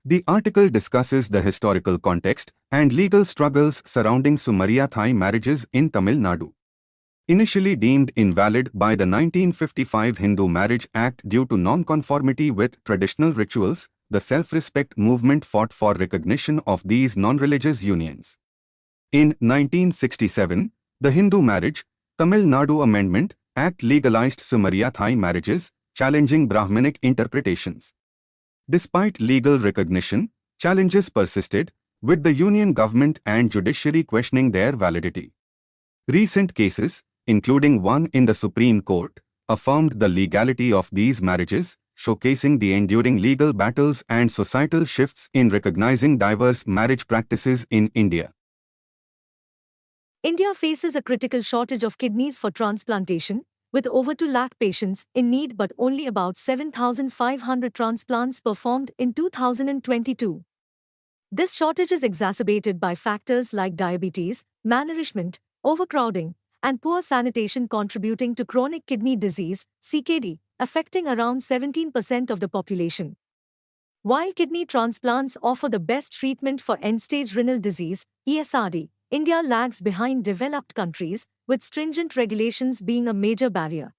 The article discusses the historical context and legal struggles surrounding Sumariya Thai marriages in Tamil Nadu. Initially deemed invalid by the 1955 Hindu Marriage Act due to non-conformity with traditional rituals, the self-respect movement fought for recognition of these non-religious unions. In 1967, the Hindu Marriage, Tamil Nadu Amendment Act legalized Sumariya Thai marriages, challenging Brahminic interpretations. Despite legal recognition, challenges persisted, with the union government and judiciary questioning their validity. Recent cases, including one in the Supreme Court, affirmed the legality of these marriages, showcasing the enduring legal battles and societal shifts in recognizing diverse marriage practices in India. India faces a critical shortage of kidneys for transplantation, with over 2 lakh patients in need but only about 7,500 transplants performed in 2022. This shortage is exacerbated by factors like diabetes, malnourishment, overcrowding, and poor sanitation contributing to chronic kidney disease, CKD, affecting around 17% of the population. While kidney transplants offer the best treatment for end-stage renal disease, ESRD, India lags behind developed countries, with stringent regulations being a major barrier.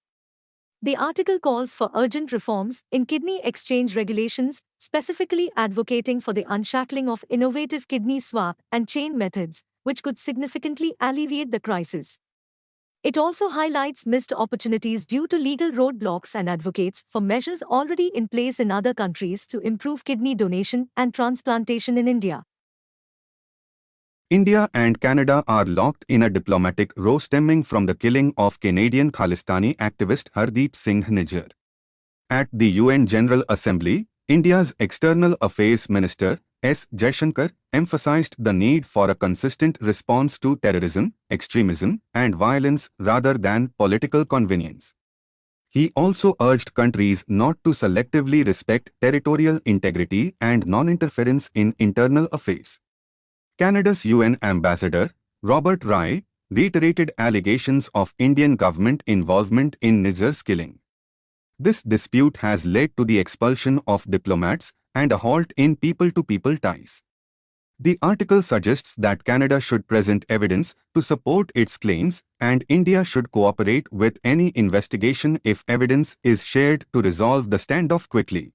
The article calls for urgent reforms in kidney exchange regulations, specifically advocating for the unshackling of innovative kidney swap and chain methods, which could significantly alleviate the crisis. It also highlights missed opportunities due to legal roadblocks and advocates for measures already in place in other countries to improve kidney donation and transplantation in India. India and Canada are locked in a diplomatic row stemming from the killing of Canadian Khalistani activist Hardeep Singh Nijjar. At the UN General Assembly, India's External Affairs Minister, S. Jaishankar, emphasized the need for a consistent response to terrorism, extremism, and violence rather than political convenience. He also urged countries not to selectively respect territorial integrity and non-interference in internal affairs. Canada's UN ambassador, Robert Rai, reiterated allegations of Indian government involvement in Nijjar's killing. This dispute has led to the expulsion of diplomats and a halt in people-to-people ties. The article suggests that Canada should present evidence to support its claims and India should cooperate with any investigation if evidence is shared to resolve the standoff quickly.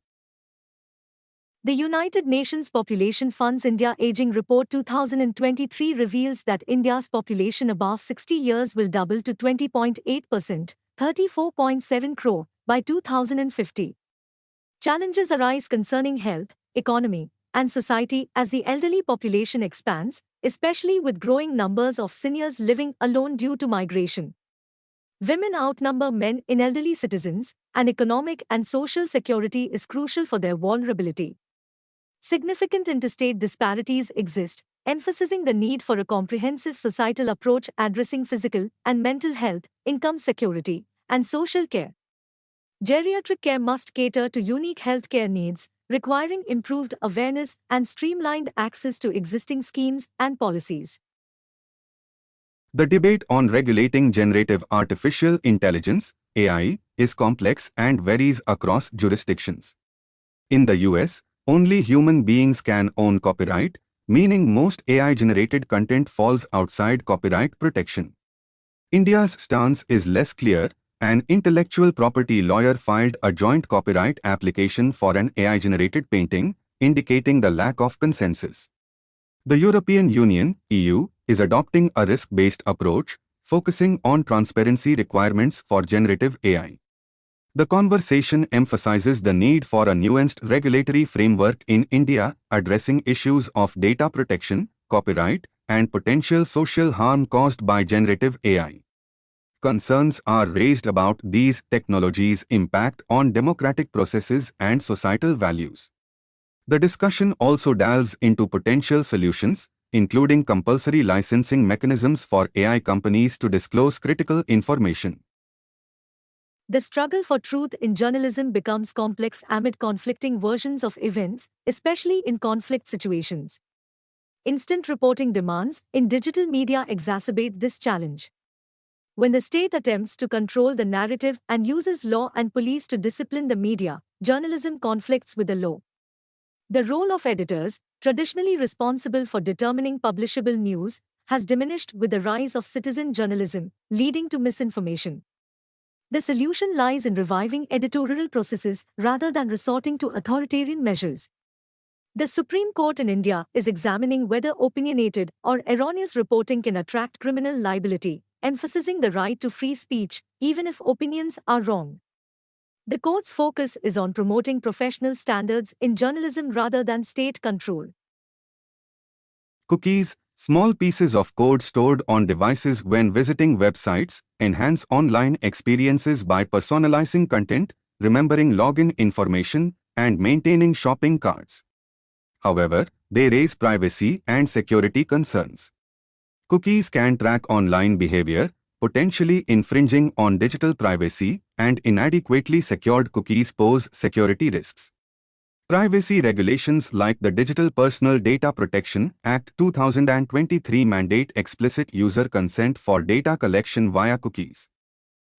The United Nations Population Fund's India Aging Report 2023 reveals that India's population above 60 years will double to 20.8%, 34.7 crore, by 2050. Challenges arise concerning health, economy, and society as the elderly population expands, especially with growing numbers of seniors living alone due to migration. Women outnumber men in elderly citizens, and economic and social security is crucial for their vulnerability. Significant interstate disparities exist, emphasizing the need for a comprehensive societal approach addressing physical and mental health, income security, and social care. Geriatric care must cater to unique healthcare needs, requiring improved awareness and streamlined access to existing schemes and policies. The debate on regulating generative artificial intelligence, AI, is complex and varies across jurisdictions. In the US, only human beings can own copyright, meaning most AI-generated content falls outside copyright protection. India's stance is less clear. An intellectual property lawyer filed a joint copyright application for an AI-generated painting, indicating the lack of consensus. The European Union, EU, is adopting a risk-based approach, focusing on transparency requirements for generative AI. The conversation emphasizes the need for a nuanced regulatory framework in India, addressing issues of data protection, copyright, and potential social harm caused by generative AI. Concerns are raised about these technologies' impact on democratic processes and societal values. The discussion also delves into potential solutions, including compulsory licensing mechanisms for AI companies to disclose critical information. The struggle for truth in journalism becomes complex amid conflicting versions of events, especially in conflict situations. Instant reporting demands in digital media exacerbate this challenge. When the state attempts to control the narrative and uses law and police to discipline the media, journalism conflicts with the law. The role of editors, traditionally responsible for determining publishable news, has diminished with the rise of citizen journalism, leading to misinformation. The solution lies in reviving editorial processes rather than resorting to authoritarian measures. The Supreme Court in India is examining whether opinionated or erroneous reporting can attract criminal liability, emphasizing the right to free speech, even if opinions are wrong. The court's focus is on promoting professional standards in journalism rather than state control. Cookies, small pieces of code stored on devices when visiting websites, enhance online experiences by personalizing content, remembering login information, and maintaining shopping carts. However, they raise privacy and security concerns. Cookies can track online behavior, potentially infringing on digital privacy, and inadequately secured cookies pose security risks. Privacy regulations like the Digital Personal Data Protection Act 2023 mandate explicit user consent for data collection via cookies.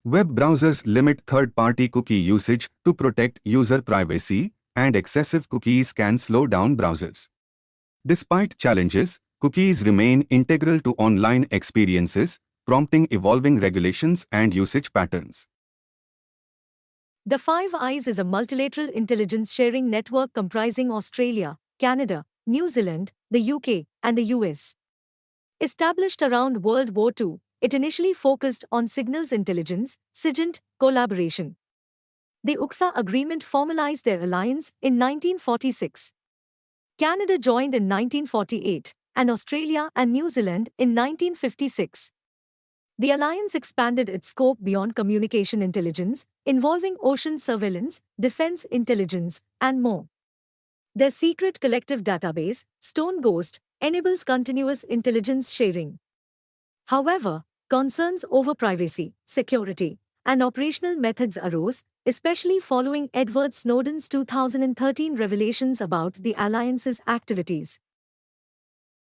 Web browsers limit third-party cookie usage to protect user privacy, and excessive cookies can slow down browsers. Despite challenges, cookies remain integral to online experiences, prompting evolving regulations and usage patterns. The Five Eyes is a multilateral intelligence sharing network comprising Australia, Canada, New Zealand, the UK, and the US. Established around World War II, it initially focused on signals intelligence, SIGINT, collaboration. The UXA agreement formalized their alliance in 1946. Canada joined in 1948, and Australia and New Zealand in 1956. The alliance expanded its scope beyond communication intelligence, involving ocean surveillance, defense intelligence, and more. Their secret collective database, Stone Ghost, enables continuous intelligence sharing. However, concerns over privacy, security, and operational methods arose, especially following Edward Snowden's 2013 revelations about the alliance's activities.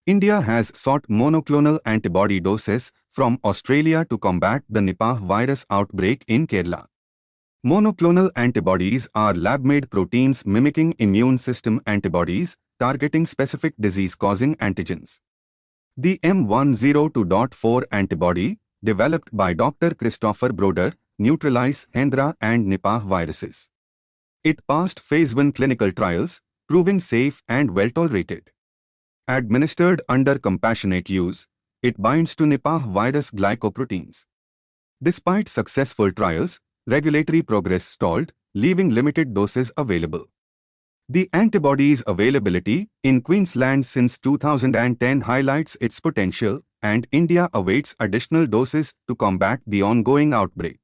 India has sought monoclonal antibody doses from Australia to combat the Nipah virus outbreak in Kerala. Monoclonal antibodies are lab-made proteins mimicking immune system antibodies, targeting specific disease-causing antigens. The M102.4 antibody, developed by Dr. Christopher Broder, neutralizes Hendra and Nipah viruses. It passed phase 1 clinical trials, proving safe and well-tolerated. Administered under compassionate use, it binds to Nipah virus glycoproteins. Despite successful trials, regulatory progress stalled, leaving limited doses available. The antibody's availability in Queensland since 2010 highlights its potential, and India awaits additional doses to combat the ongoing outbreak.